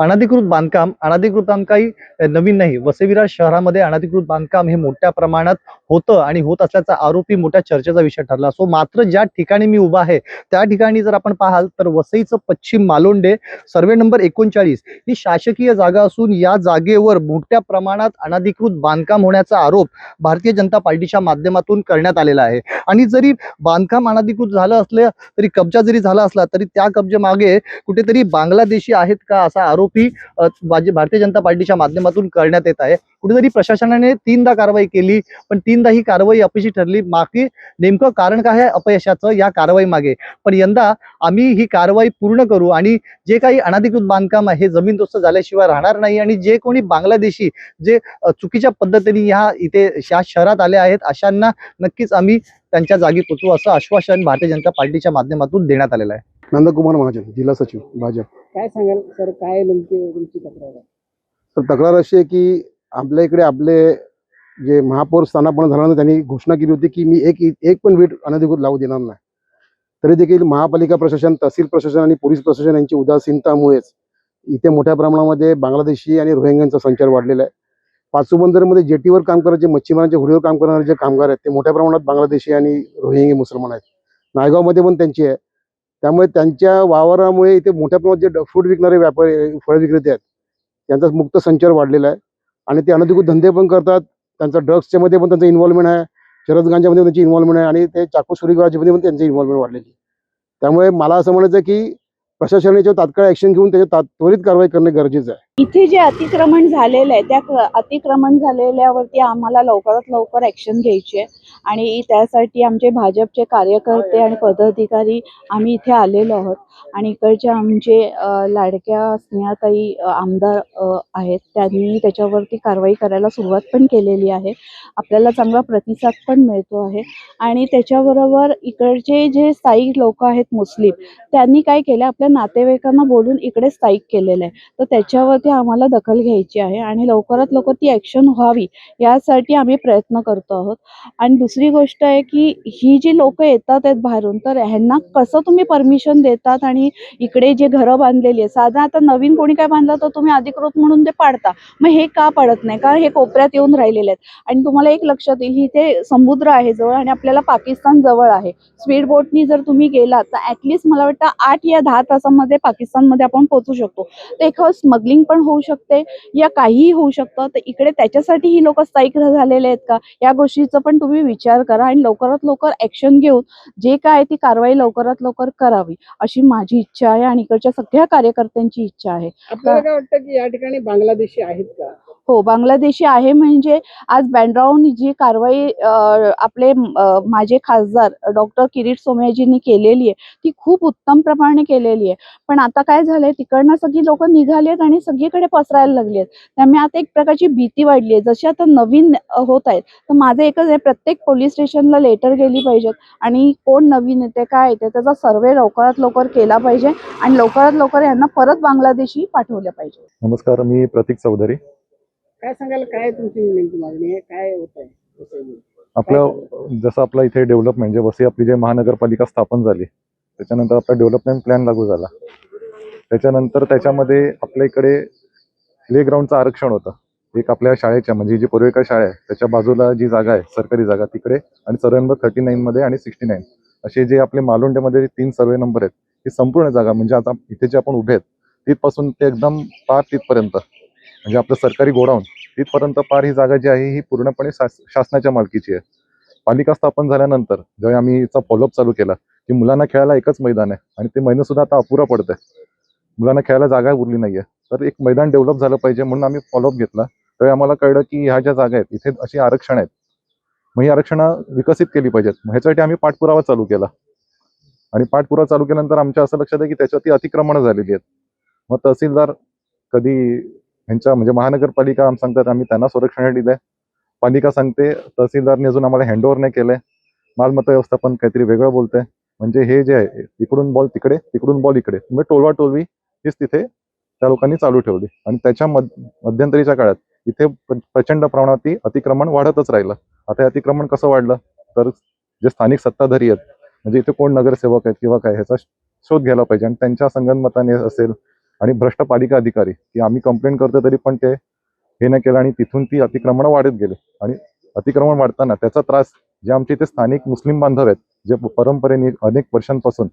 अनधिकृत बांधकाम काही नवीन नाही. वसई विरार शहरामध्ये अनधिकृत बांधकाम हे मोठ्या प्रमाणात होतं आणि होत असल्याचा आरोपी मोठ्या चर्चेचा विषय ठरला. सो मात्र ज्या ठिकाणी मी उभा आहे त्या ठिकाणी जर आपण पाहाल तर वसईचं पश्चिम मालोंडे सर्वे नंबर 39 ही शासकीय जागा असून या जागेवर मोठ्या प्रमाणात अनधिकृत बांधकाम होण्याचा आरोप भारतीय जनता पार्टीच्या माध्यमातून करण्यात आलेला आहे. आणि जरी बांधकाम अनधिकृत झालं असलं तरी कब्जा जरी झाला असला तरी त्या कब्जेमागे कुठेतरी बांगलादेशी आहेत का असा आरोप ही भारतीय जनता पार्टीच्या माध्यमातून करण्यात येत आहे. कुठेतरी प्रशासनाने 3दा कारवाई केली पण 3दा ही कारवाई अपयशी ठरली. मागे नेमकं कारण काय आहे अपयशाचं या कारवाई मागे, पण यंदा आम्ही ही कारवाई पूर्ण करू आणि जे काही अनधिकृत बांधकाम आहे हे जमीनदोस्त झाल्याशिवाय राहणार नाही. आणि जे कोणी बांगलादेशी जे चुकीच्या पद्धतीने इथे शहरात आले आहेत अशांना नक्कीच आम्ही त्यांच्या जागी पोचवू असं आश्वासन भारतीय जनता पार्टीच्या माध्यमातून देण्यात आलेलं आहे. नंदकुमार महाजन, जिल्हा सचिव भाजप. काय सांगाल सर, काय नेमकी तुमची तक्रार आहे? तर तक्रार अशी आहे की आपल्या इकडे आपले जे महापौर स्थानापन्न झाल्यानंतर त्यांनी घोषणा केली होती की मी एक पण वीट अनधिकृत लावू देणार नाही. तरी देखील महापालिका प्रशासन, तहसील प्रशासन आणि पोलीस प्रशासन यांची उदासीनतामुळेच इथे मोठ्या प्रमाणामध्ये बांगलादेशी आणि रोहिंग्यांचा संचार वाढलेला आहे. पाचूबंदरमध्ये जेटीवर काम करणारे, मच्छीमारांच्या होडीवर काम करणारे जे कामगार आहेत ते मोठ्या प्रमाणात बांगलादेशी आणि रोहिंगी मुसलमान आहेत. नायगावमध्ये पण त्यांची आहे. त्यामुळे त्यांच्या वावरामुळे इथे मोठ्या प्रमाणात जे फ्रूट विकणारे व्यापारी, फळ विक्रेते आहेत त्यांचा मुक्त संचार वाढलेला आहे. आणि ते अनधिकृत धंदे पण करतात. त्यांचा ड्रग्सच्या मध्ये पण त्यांचं इन्व्हॉल्वमेंट आहे, चरस गांजामध्ये त्यांची इन्व्हॉल्वमेंट आहे आणि ते चाकू सुरीगाजीमध्ये पण त्यांची इन्व्हॉल्वमेंट वाढलेली. त्यामुळे मला असं म्हणायचं आहे की प्रशासनाने तात्काळ ऍक्शन घेऊन त्याच्या त्वरित कारवाई करणे गरजेचं आहे. इथे जे अतिक्रमण झालेलं आहे त्या अतिक्रमण झालेल्यावरती आम्हाला लवकरात लवकर ऍक्शन घ्यायची आहे आणि त्यासाठी आमचे भाजपचे कार्यकर्ते आणि पदाधिकारी आम्ही इथे आलेलो आहोत. आणि इकडचे आमचे लाडक्या स्नेहाताई आमदार आहेत, त्यांनी त्याच्यावरती कारवाई करायला सुरुवात पण केलेली आहे. आपल्याला चांगला प्रतिसाद पण मिळतो आहे. आणि त्याच्याबरोबर इकडचे जे स्थायिक लोक आहेत मुस्लिम, त्यांनी काय केलं, आपल्या नातेवाईकांना बोलून इकडे स्थायिक केलेलं आहे. तर त्याच्यावरती आम्हाला दखल घ्यायची आहे आणि लवकरात लवकर ती ॲक्शन व्हावी यासाठी आम्ही प्रयत्न करतो आहोत. आणि दुसरी गोष्ट आहे की ही जी लोक येतात आहेत बाहेरून, तर ह्यांना कसं तुम्ही परमिशन देतात आणि इकडे जे घरं बांधलेली आहे, साधा आता नवीन कोणी काय बांधलं तर तुम्ही अधिकृत म्हणून ते पाडता, मग हे का पाडत नाही? कारण हे कोपऱ्यात येऊन राहिलेले आहेत. आणि तुम्हाला एक लक्षात येईल, इथे समुद्र आहे जवळ आणि आपल्याला पाकिस्तान जवळ आहे. स्पीड बोटनी जर तुम्ही गेलात तर ॲटलिस्ट मला वाटतं 8 या 10 तासामध्ये पाकिस्तानमध्ये आपण पोहोचू शकतो. तर एखादं स्मगलिंग पण होऊ शकते या काहीही होऊ शकतं. तर इकडे त्याच्यासाठी ही लोक स्थायिक झालेले आहेत का, या गोष्टीचा पण तुम्ही विचार करा आणि लवकरात लवकर ॲक्शन घेऊन जे काय ती कारवाई लवकरात लवकर करावी अशी माझी इच्छा आहे आणि इकडच्या सगळ्या कार्यकर्त्यांची इच्छा आहे. आपल्याला काय वाटतं की या ठिकाणी बांगलादेशी आहेत का? हो, बांगलादेशी आहे. म्हणजे आज बँड्राहून जी कारवाई आपले माझे खासदार डॉक्टर किरीट सोमयाजींनी केलेली आहे ती खूप उत्तम प्रमाणे केलेली आहे. पण आता काय झालंय, तिकडनं सगळी लोक निघालेत आणि सगळीकडे पसरायला लागली आहेत. त्यामुळे आता एक प्रकारची भीती वाढली आहे. जशी आता नवीन होत आहेत, तर माझं एकच आहे, प्रत्येक पोलीस स्टेशनला लेटर गेली पाहिजेत आणि कोण नवीन येते काय येते त्याचा सर्वे लवकरात लवकर केला पाहिजे आणि लवकरात लवकर यांना परत बांगलादेशी पाठवले पाहिजे. नमस्कार, मी प्रतीक चौधरी. काय सांगाल, काय तुमची नेमकी मागणी आहे, काय होत आहे? आपलं जसं आपलं इथे डेव्हलपमेंट म्हणजे वसई आपली जे महानगरपालिका स्थापन झाली त्याच्यानंतर आपला डेव्हलपमेंट प्लॅन लागू झाला. त्याच्यानंतर त्याच्यामध्ये आपल्या इकडे प्लेग्राऊंडचं आरक्षण होतं. एक आपल्या शाळेच्या म्हणजे जी पूर्विका शाळा आहे त्याच्या बाजूला जी जागा आहे सरकारी जागा तिकडे, आणि सर्वे नंबर 39 मध्ये आणि 69 असे जे आपले मालोंड्यामध्ये 3 सर्वे नंबर आहेत ही संपूर्ण जागा म्हणजे आता इथे जे आपण उभे आहेत तिथपासून ते एकदम पार तिथपर्यंत म्हणजे आपलं सरकारी गोडाऊन तिथपर्यंत पार ही जागा जी आहे ही पूर्णपणे शासनाच्या मालकीची आहे. पालिका स्थापन झाल्यानंतर जेव्हा आम्ही याचा फॉलोअप चालू केला की मुलांना खेळायला एकच मैदान आहे आणि ते मैदान सुद्धा आता अपुरा पडतंय, मुलांना खेळायला जागा उरली नाहीये, तर एक मैदान डेव्हलप झालं पाहिजे म्हणून आम्ही फॉलोअप घेतला. त्यावेळी आम्हाला कळलं की ह्या ज्या जागा आहेत इथे अशी आरक्षण आहेत, मग ही आरक्षणं विकसित केली पाहिजेत. मग ह्याच्यासाठी आम्ही पाठपुरावा चालू केला आणि पाठपुरावा चालू केल्यानंतर आमच्या असं लक्षात आहे की त्याच्यावरती अतिक्रमणं झालेली आहेत. मग तहसीलदार कधी ह्यांच्या म्हणजे महानगरपालिका सांगतात आम्ही त्यांना संरक्षणासाठी दिलंय, पालिका सांगते तहसीलदारने अजून आम्हाला हँडओव्हर नाही केलंय, मालमत्ता व्यवस्थापन काहीतरी वेगळं बोलतंय. म्हणजे हे जे आहे इकडून बॉल तिकडे तिकडून बॉल इकडे, म्हणजे टोलवा टोलवी हीच तिथे त्या लोकांनी चालू ठेवली. आणि त्याच्या मध्यंतरीच्या काळात इथे प्रचंड प्रमाणात ती अतिक्रमण वाढतच राहिलं. आता हे अतिक्रमण कसं वाढलं तर जे स्थानिक सत्ताधारी आहेत, म्हणजे इथे कोण नगरसेवक आहेत किंवा काय, ह्याचा शोध घ्यायला पाहिजे. आणि त्यांच्या संगनमताने असेल आणि भ्रष्ट पालिका अधिकारी की आम्ही कंप्लेंट करतो तरी पण ते हे नाही केलं आणि तिथून ती अतिक्रमण वाढत गेले. आणि अतिक्रमण वाढताना त्याचा त्रास जे आमचे इथे स्थानिक मुस्लिम बांधव आहेत, जे परंपरेने अनेक वर्षांपासून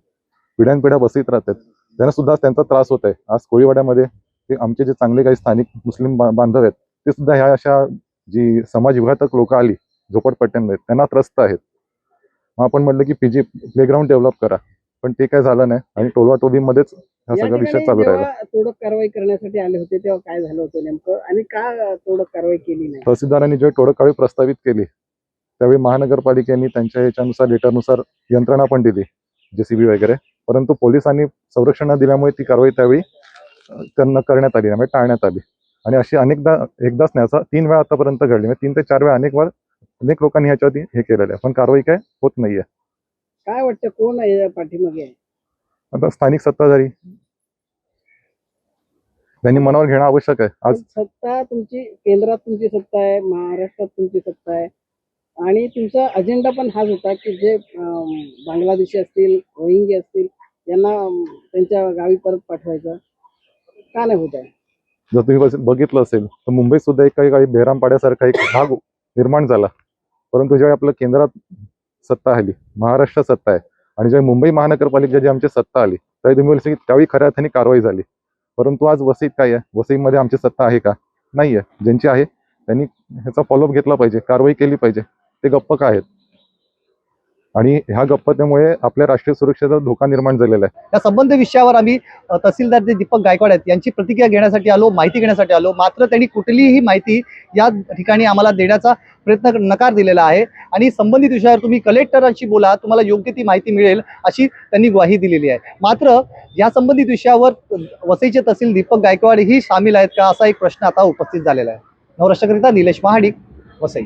पिढ्यानपिढ्या बसत राहतात, त्यांना सुद्धा त्यांचा त्रास होत आहे. आज कोळीवाड्यामध्ये ते आमचे जे चांगले काही स्थानिक मुस्लिम बांधव आहेत ते सुद्धा ह्या अशा जी समाजविघातक लोक आली झोपडपट्ट्यांमध्ये त्यांना त्रस्त आहेत. मग आपण म्हटलं की पीजी प्लेग्राऊंड डेव्हलप करा, पण ते काय झालं नाही आणि टोलवाटोलीमध्येच हा या सगळा विषय ठिकाणी चालू राहिला. जेव्हा तोडक कारवाई करण्यासाठी आले होते तेव्हा काय झालं होतं नेमकं आणि का तोडक कारवाई केली नाही? तहसीलदारांनी जे टोडक कारवाई प्रस्तावित केली त्यावेळी महानगरपालिकेने त्यांच्या याच्यानुसार लेटरनुसार यंत्रणा पण दिली, JCB वगैरे, परंतु पोलिसांनी संरक्षण न दिल्यामुळे ती कारवाई त्यावेळी करण्यात आली, म्हणजे टाळण्यात आली. आणि अशी एकदाच नाही, असं 3 वेळा आतापर्यंत घडली, म्हणजे 3 ते 4 वेळा अनेक लोकांनी ह्याच्यावरती हे केलेलं आहे, पण कारवाई काय होत नाहीये. काय वाटतं कोण आहे या पाठीमागे आहे? आता स्थानिक सत्ताधारी त्यांनी मनावर घेणं आवश्यक आहे. आज सत्ता तुमची केंद्रात तुमची सत्ता आहे, महाराष्ट्रात तुमची सत्ता आहे आणि तुमचा अजेंडा पण हाच होता की जे बांगलादेशी असतील, रोहिंगी असतील यांना त्यांच्या गावी परत पाठवायचं. का नाही होत आहे? जर तुम्ही बघितलं असेल तर मुंबईत सुद्धा एक काही बेरामपाड्यासारखा एक भाग निर्माण झाला, परंतु जेव्हा आपल्या केंद्रात सत्ता आली, महाराष्ट्र सत्ता आहे, आणि जेव्हा मुंबई महानगरपालिका जी आमची सत्ता आली त्यावेळी तुम्ही बोलले की त्यावेळी खऱ्या अर्थाने कारवाई झाली. परंतु आज वसईत काय आहे? वसईमध्ये आमची सत्ता आहे का? नाही आहे. ज्यांची आहे त्यांनी ह्याचा फॉलोअप घेतला पाहिजे, कारवाई केली पाहिजे. ते गप्प का आहेत? आणि ह्या गप्पतेमुळे आपल्या राष्ट्रीय सुरक्षेचा धोका निर्माण झालेला आहे. या संबंध विषयावर आम्ही तहसीलदार जे दीपक गायकवाड आहेत यांची प्रतिक्रिया घेण्यासाठी आलो, माहिती घेण्यासाठी आलो, मात्र त्यांनी कुठलीही माहिती या ठिकाणी आम्हाला देण्याचा नकार दिलेला आहे. आणि संबंधित विषयावर तुम्ही कलेक्टरांशी बोला, तुम्हाला योग्य ती माहिती मिळेल अशी त्यांनी ग्वाही दिलेली आहे. मात्र या संबंधित विषयावर वसईचे तहसील दीपक गायकवाड ही सामील आहेत का, असा एक प्रश्न आता उपस्थित झालेला आहे. नवराष्ट्रकरिता निलेश महाडिक, वसई.